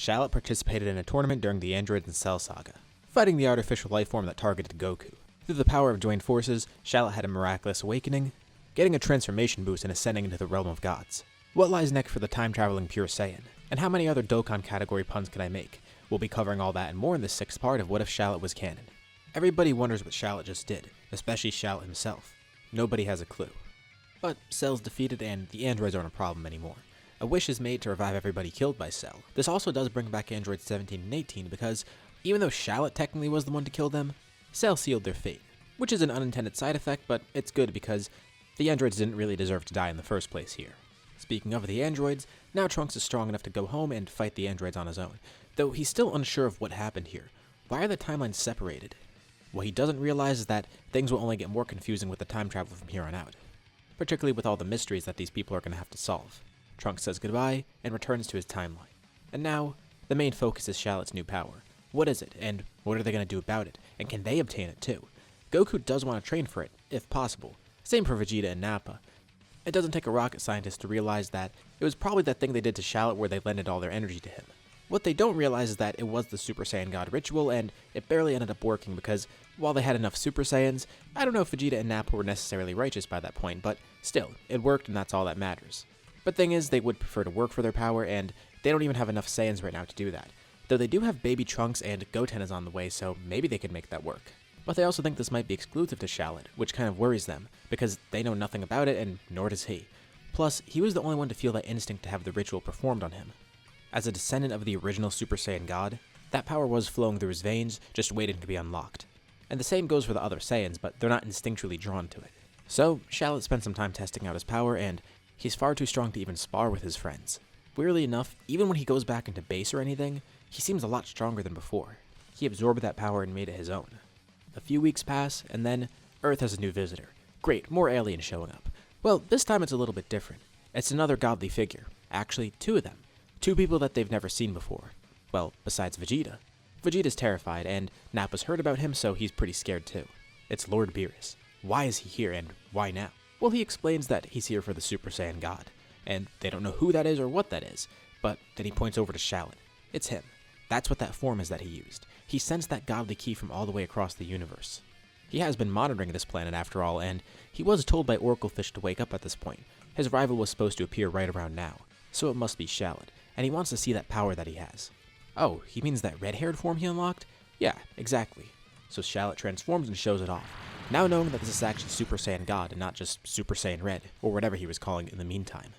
Shallot participated in a tournament during the Androids and Cell saga, fighting the artificial lifeform that targeted Goku. Through the power of joined forces, Shallot had a miraculous awakening, getting a transformation boost and ascending into the realm of gods. What lies next for the time-traveling Pure Saiyan? And how many other Dokkan category puns can I make? We'll be covering all that and more in the 6th part of What If Shallot Was Canon. Everybody wonders what Shallot just did, especially Shallot himself. Nobody has a clue. But Cell's defeated and the androids aren't a problem anymore. A wish is made to revive everybody killed by Cell. This also does bring back androids 17 and 18 because, even though Shallot technically was the one to kill them, Cell sealed their fate, which is an unintended side effect, but it's good because the androids didn't really deserve to die in the first place here. Speaking of the androids, now Trunks is strong enough to go home and fight the androids on his own, though he's still unsure of what happened here. Why are the timelines separated? What he doesn't realize is that things will only get more confusing with the time travel from here on out, particularly with all the mysteries that these people are going to have to solve. Trunks says goodbye and returns to his timeline. And now, the main focus is Shallot's new power. What is it, and what are they going to do about it, and can they obtain it too? Goku does want to train for it, if possible. Same for Vegeta and Nappa. It doesn't take a rocket scientist to realize that it was probably that thing they did to Shallot where they lended all their energy to him. What they don't realize is that it was the Super Saiyan God ritual, and it barely ended up working because, while they had enough Super Saiyans, I don't know if Vegeta and Nappa were necessarily righteous by that point, but still, it worked and that's all that matters. But thing is, they would prefer to work for their power, and they don't even have enough Saiyans right now to do that. Though they do have Baby Trunks and Goten is on the way, so maybe they could make that work. But they also think this might be exclusive to Shallot, which kind of worries them, because they know nothing about it and nor does he. Plus, he was the only one to feel that instinct to have the ritual performed on him. As a descendant of the original Super Saiyan God, that power was flowing through his veins, just waiting to be unlocked. And the same goes for the other Saiyans, but they're not instinctually drawn to it. So, Shallot spent some time testing out his power, and he's far too strong to even spar with his friends. Weirdly enough, even when he goes back into base or anything, he seems a lot stronger than before. He absorbed that power and made it his own. A few weeks pass, and then Earth has a new visitor. Great, more aliens showing up. Well, this time it's a little bit different. It's another godly figure. Actually, 2 of them. 2 people that they've never seen before. Well, besides Vegeta. Vegeta's terrified, and Nappa's heard about him, so he's pretty scared too. It's Lord Beerus. Why is he here, and why now? Well, he explains that he's here for the Super Saiyan God, and they don't know who that is or what that is, but then he points over to Shallot. It's him. That's what that form is that he used. He sensed that godly key from all the way across the universe. He has been monitoring this planet after all, and he was told by Oracle Fish to wake up at this point. His rival was supposed to appear right around now, so it must be Shallot, and he wants to see that power that he has. Oh, he means that red-haired form he unlocked? Yeah, exactly. So Shallot transforms and shows it off, now knowing that this is actually Super Saiyan God and not just Super Saiyan Red, or whatever he was calling it in the meantime.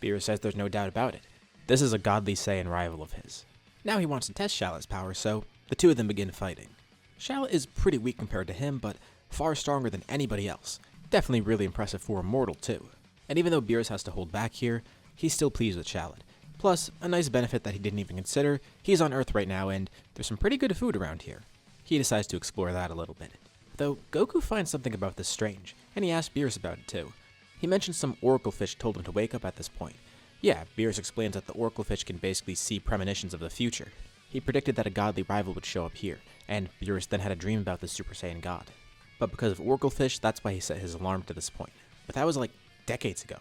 Beerus says there's no doubt about it. This is a godly Saiyan rival of his. Now he wants to test Shallot's power, so the 2 of them begin fighting. Shallot is pretty weak compared to him, but far stronger than anybody else. Definitely really impressive for a mortal too. And even though Beerus has to hold back here, he's still pleased with Shallot. Plus, a nice benefit that he didn't even consider, he's on Earth right now and there's some pretty good food around here. He decides to explore that a little bit. Though, Goku finds something about this strange, and he asks Beerus about it too. He mentions some Oracle Fish told him to wake up at this point. Yeah, Beerus explains that the Oracle Fish can basically see premonitions of the future. He predicted that a godly rival would show up here, and Beerus then had a dream about the Super Saiyan God. But because of Oracle Fish, that's why he set his alarm to this point. But that was like decades ago,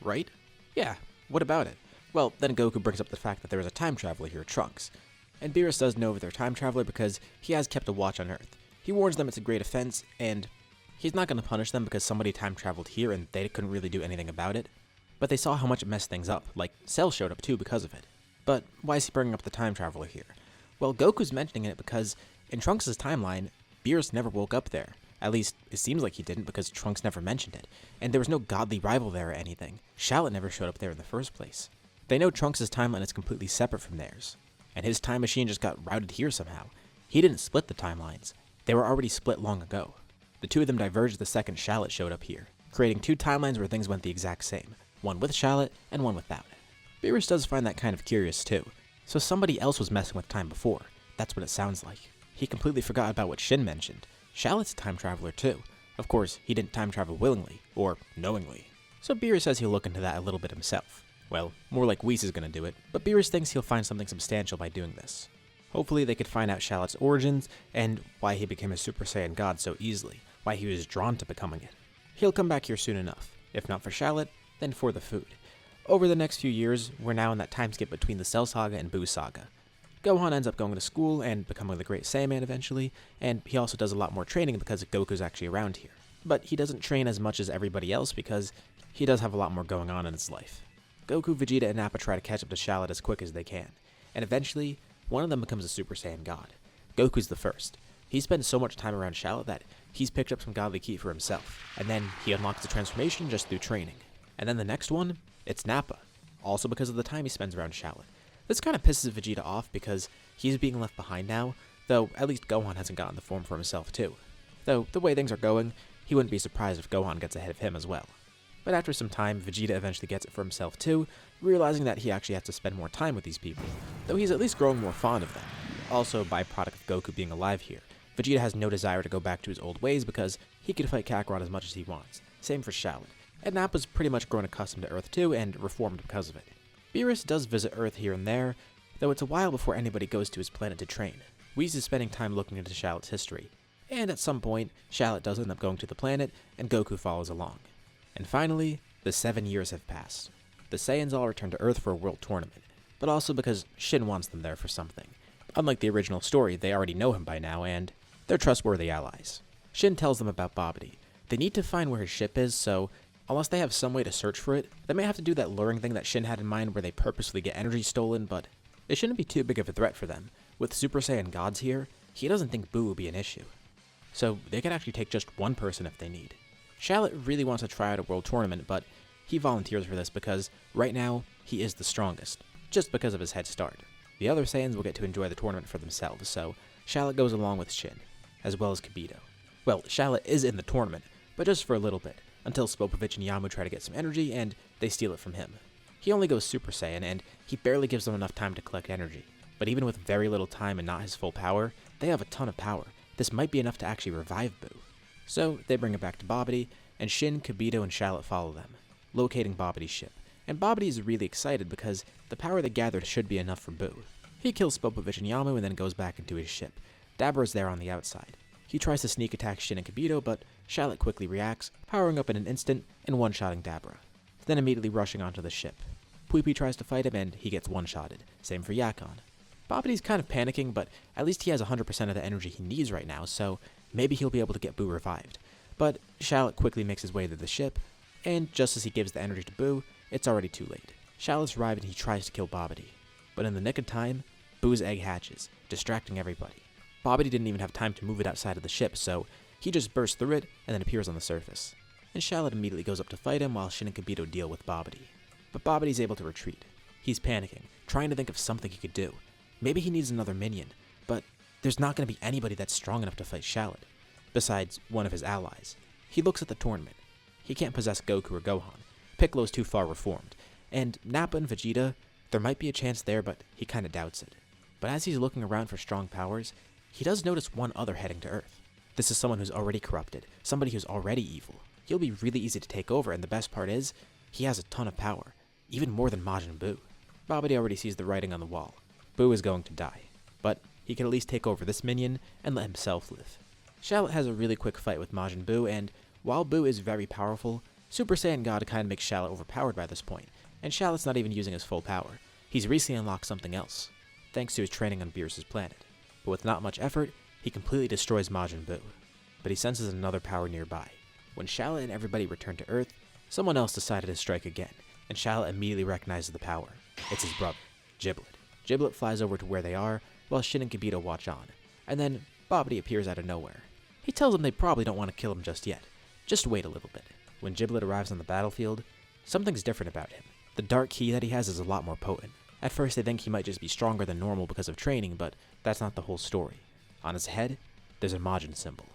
right? Yeah, what about it? Well, then Goku brings up the fact that there is a time traveler here, Trunks. And Beerus does know of their time traveler because he has kept a watch on Earth. He warns them it's a great offense, and he's not going to punish them because somebody time traveled here and they couldn't really do anything about it. But they saw how much it messed things up, like Cell showed up too because of it. But why is he bringing up the time traveler here? Well, Goku's mentioning it because in Trunks' timeline, Beerus never woke up there. At least, it seems like he didn't because Trunks never mentioned it. And there was no godly rival there or anything. Shallot never showed up there in the first place. They know Trunks' timeline is completely separate from theirs. And his time machine just got routed here somehow. He didn't split the timelines. They were already split long ago. The 2 of them diverged the second Shallot showed up here, creating 2 timelines where things went the exact same. One with Shallot and one without. Beerus does find that kind of curious too. So somebody else was messing with time before. That's what it sounds like. He completely forgot about what Shin mentioned. Shallot's a time traveler too. Of course, he didn't time travel willingly, or knowingly. So Beerus says he'll look into that a little bit himself. Well, more like Whis is gonna do it, but Beerus thinks he'll find something substantial by doing this. Hopefully they could find out Shallot's origins, and why he became a Super Saiyan God so easily, why he was drawn to becoming it. He'll come back here soon enough, if not for Shallot, then for the food. Over the next few years, we're now in that time skip between the Cell Saga and Buu Saga. Gohan ends up going to school and becoming the Great Saiyaman eventually, and he also does a lot more training because Goku's actually around here. But he doesn't train as much as everybody else because he does have a lot more going on in his life. Goku, Vegeta, and Nappa try to catch up to Shallot as quick as they can, and eventually, one of them becomes a Super Saiyan God. Goku's the first. He spends so much time around Shallot that he's picked up some godly ki for himself, and then he unlocks the transformation just through training. And then the next one, it's Nappa, also because of the time he spends around Shallot. This kind of pisses Vegeta off because he's being left behind now, though at least Gohan hasn't gotten the form for himself too. Though, the way things are going, he wouldn't be surprised if Gohan gets ahead of him as well. But after some time, Vegeta eventually gets it for himself too, realizing that he actually has to spend more time with these people, though he's at least growing more fond of them. Also, a byproduct of Goku being alive here, Vegeta has no desire to go back to his old ways because he can fight Kakarot as much as he wants. Same for Shallot. And Nappa's pretty much grown accustomed to Earth too and reformed because of it. Beerus does visit Earth here and there, though it's a while before anybody goes to his planet to train. Whis is spending time looking into Shallot's history, and at some point, Shallot does end up going to the planet, and Goku follows along. And finally, the 7 years have passed. The Saiyans all return to Earth for a world tournament, but also because Shin wants them there for something. Unlike the original story, they already know him by now, and they're trustworthy allies. Shin tells them about Babidi. They need to find where his ship is, so unless they have some way to search for it, they may have to do that luring thing that Shin had in mind where they purposely get energy stolen, but it shouldn't be too big of a threat for them. With Super Saiyan gods here, he doesn't think Buu will be an issue. So they can actually take just one person if they need. Shallot really wants to try out a world tournament, but he volunteers for this because, right now, he is the strongest, just because of his head start. The other Saiyans will get to enjoy the tournament for themselves, so Shallot goes along with Shin, as well as Kibito. Well, Shallot is in the tournament, but just for a little bit, until Spopovich and Yamu try to get some energy, and they steal it from him. He only goes Super Saiyan, and he barely gives them enough time to collect energy. But even with very little time and not his full power, they have a ton of power. This might be enough to actually revive Buu. So, they bring it back to Babidi, and Shin, Kibito, and Shallot follow them, locating Babidi's ship. And Babidi is really excited because the power they gathered should be enough for Buu. He kills Spopovich and Yamu and then goes back into his ship. Dabra's there on the outside. He tries to sneak attack Shin and Kibito, but Shallot quickly reacts, powering up in an instant and one-shotting Dabra, then immediately rushing onto the ship. Pui tries to fight him and he gets one-shotted. Same for Yakon. Babidi's kind of panicking, but at least he has 100% of the energy he needs right now, so maybe he'll be able to get Buu revived. But Shallot quickly makes his way to the ship, and just as he gives the energy to Buu, it's already too late. Shallot's arrived and he tries to kill Babidi. But in the nick of time, Buu's egg hatches, distracting everybody. Babidi didn't even have time to move it outside of the ship, so he just bursts through it and then appears on the surface. And Shallot immediately goes up to fight him while Shin and Kibito deal with Babidi. But Babidi's able to retreat. He's panicking, trying to think of something he could do. Maybe he needs another minion, but there's not going to be anybody that's strong enough to fight Shallot, besides one of his allies. He looks at the tournament. He can't possess Goku or Gohan. Piccolo's too far reformed. And Nappa and Vegeta, there might be a chance there, but he kinda doubts it. But as he's looking around for strong powers, he does notice one other heading to Earth. This is someone who's already corrupted, somebody who's already evil. He'll be really easy to take over, and the best part is, he has a ton of power, even more than Majin Buu. Babidi already sees the writing on the wall. Buu is going to die, but he can at least take over this minion and let himself live. Shallot has a really quick fight with Majin Buu, and while Buu is very powerful, Super Saiyan God kinda makes Shallot overpowered by this point, and Shallot's not even using his full power. He's recently unlocked something else, thanks to his training on Beerus' planet. But with not much effort, he completely destroys Majin Buu. But he senses another power nearby. When Shallot and everybody return to Earth, someone else decided to strike again, and Shallot immediately recognizes the power. It's his brother, Giblet. Giblet flies over to where they are, while Shin and Kibito watch on, and then Babidi appears out of nowhere. He tells them they probably don't want to kill him just yet. Just wait a little bit. When Giblet arrives on the battlefield, something's different about him. The dark ki that he has is a lot more potent. At first they think he might just be stronger than normal because of training, but that's not the whole story. On his head, there's a Majin symbol.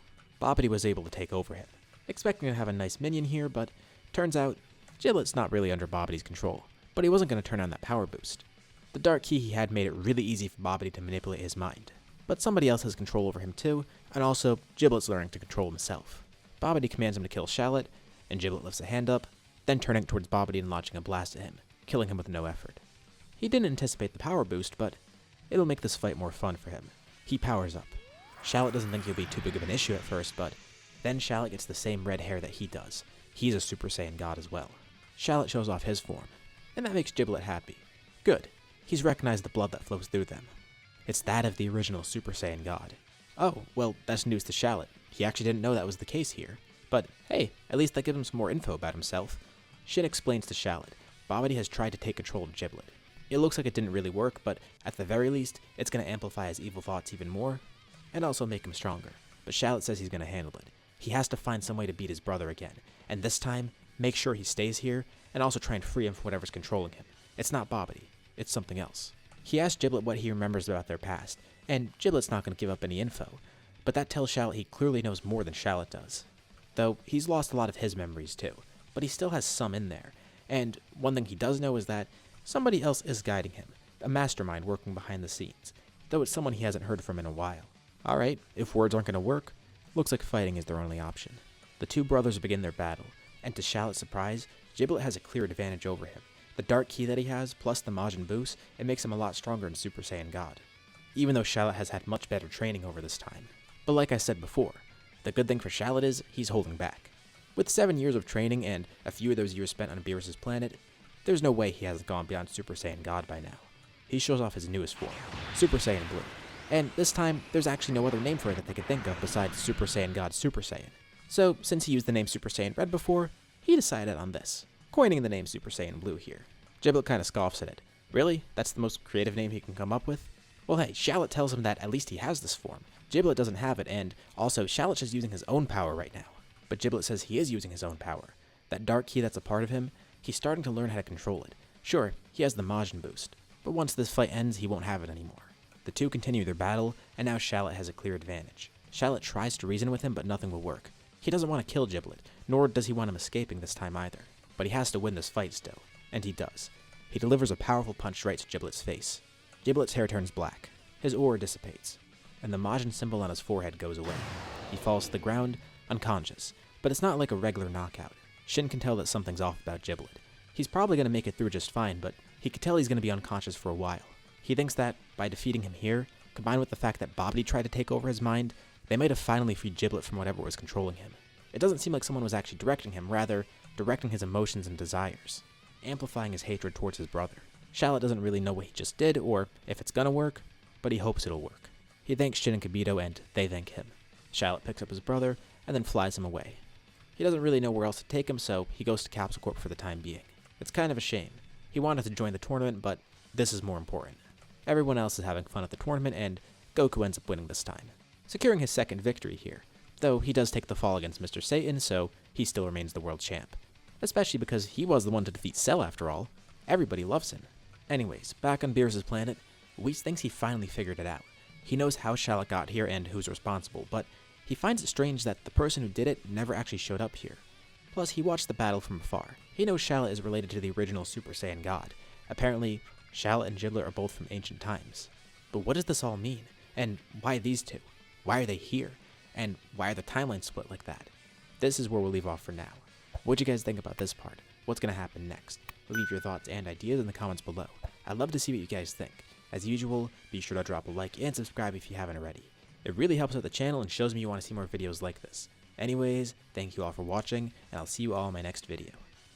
Babidi was able to take over him, expecting to have a nice minion here, but turns out Giblet's not really under Babidi's control, but he wasn't going to turn on that power boost. The dark ki he had made it really easy for Babidi to manipulate his mind, but somebody else has control over him too, and also Giblet's learning to control himself. Babidi commands him to kill Shallot, and Giblet lifts a hand up, then turning towards Babidi and launching a blast at him, killing him with no effort. He didn't anticipate the power boost, but it'll make this fight more fun for him. He powers up. Shallot doesn't think he'll be too big of an issue at first, but then Shallot gets the same red hair that he does. He's a Super Saiyan God as well. Shallot shows off his form, and that makes Giblet happy. Good. He's recognized the blood that flows through them. It's that of the original Super Saiyan God. Oh, well, that's news to Shallot. He actually didn't know that was the case here. But hey, at least that gives him some more info about himself. Shin explains to Shallot, Babidi has tried to take control of Giblet. It looks like it didn't really work, but at the very least, it's going to amplify his evil thoughts even more, and also make him stronger. But Shallot says he's going to handle it. He has to find some way to beat his brother again, and this time, make sure he stays here, and also try and free him from whatever's controlling him. It's not Babidi, it's something else. He asks Giblet what he remembers about their past, and Giblet's not going to give up any info, but that tells Shallot he clearly knows more than Shallot does. Though, he's lost a lot of his memories too, but he still has some in there, and one thing he does know is that somebody else is guiding him, a mastermind working behind the scenes, though it's someone he hasn't heard from in a while. Alright, if words aren't going to work, looks like fighting is their only option. The two brothers begin their battle, and to Shallot's surprise, Giblet has a clear advantage over him. The dark ki that he has, plus the Majin boost, it makes him a lot stronger in Super Saiyan God, even though Shallot has had much better training over this time. But like I said before, the good thing for Shallot is he's holding back. With 7 years of training and a few of those years spent on Beerus' planet, there's no way he hasn't gone beyond Super Saiyan God by now. He shows off his newest form, Super Saiyan Blue, and this time there's actually no other name for it that they could think of besides Super Saiyan God Super Saiyan. So since he used the name Super Saiyan Red before, he decided on this, coining the name Super Saiyan Blue here. Giblet kinda scoffs at it. Really? That's the most creative name he can come up with? Well hey, Shallot tells him that at least he has this form. Giblet doesn't have it, and also Shallot's just using his own power right now. But Giblet says he is using his own power. That dark ki that's a part of him, he's starting to learn how to control it. Sure, he has the Majin boost, but once this fight ends, he won't have it anymore. The two continue their battle, and now Shallot has a clear advantage. Shallot tries to reason with him, but nothing will work. He doesn't want to kill Giblet, nor does he want him escaping this time either. But he has to win this fight still, and he does. He delivers a powerful punch right to Giblet's face. Giblet's hair turns black, his aura dissipates, and the Majin symbol on his forehead goes away. He falls to the ground, unconscious, but it's not like a regular knockout. Shin can tell that something's off about Giblet. He's probably going to make it through just fine, but he could tell he's going to be unconscious for a while. He thinks that, by defeating him here, combined with the fact that Babidi tried to take over his mind, they might have finally freed Giblet from whatever was controlling him. It doesn't seem like someone was actually directing him, rather, directing his emotions and desires, amplifying his hatred towards his brother. Shallot doesn't really know what he just did, or if it's gonna work, but he hopes it'll work. He thanks Shin and Kibito, and they thank him. Shallot picks up his brother, and then flies him away. He doesn't really know where else to take him, so he goes to Capsule Corp for the time being. It's kind of a shame. He wanted to join the tournament, but this is more important. Everyone else is having fun at the tournament, and Goku ends up winning this time, securing his second victory here, though he does take the fall against Mr. Satan, so he still remains the world champ. Especially because he was the one to defeat Cell after all. Everybody loves him. Anyways, back on Beerus' planet, Whis thinks he finally figured it out. He knows how Shallot got here and who's responsible, but he finds it strange that the person who did it never actually showed up here. Plus, he watched the battle from afar. He knows Shallot is related to the original Super Saiyan God. Apparently, Shallot and Giblet are both from ancient times. But what does this all mean? And why these two? Why are they here? And why are the timelines split like that? This is where we'll leave off for now. What'd you guys think about this part? What's going to happen next? Leave your thoughts and ideas in the comments below. I'd love to see what you guys think. As usual, be sure to drop a like and subscribe if you haven't already. It really helps out the channel and shows me you want to see more videos like this. Anyways, thank you all for watching, and I'll see you all in my next video.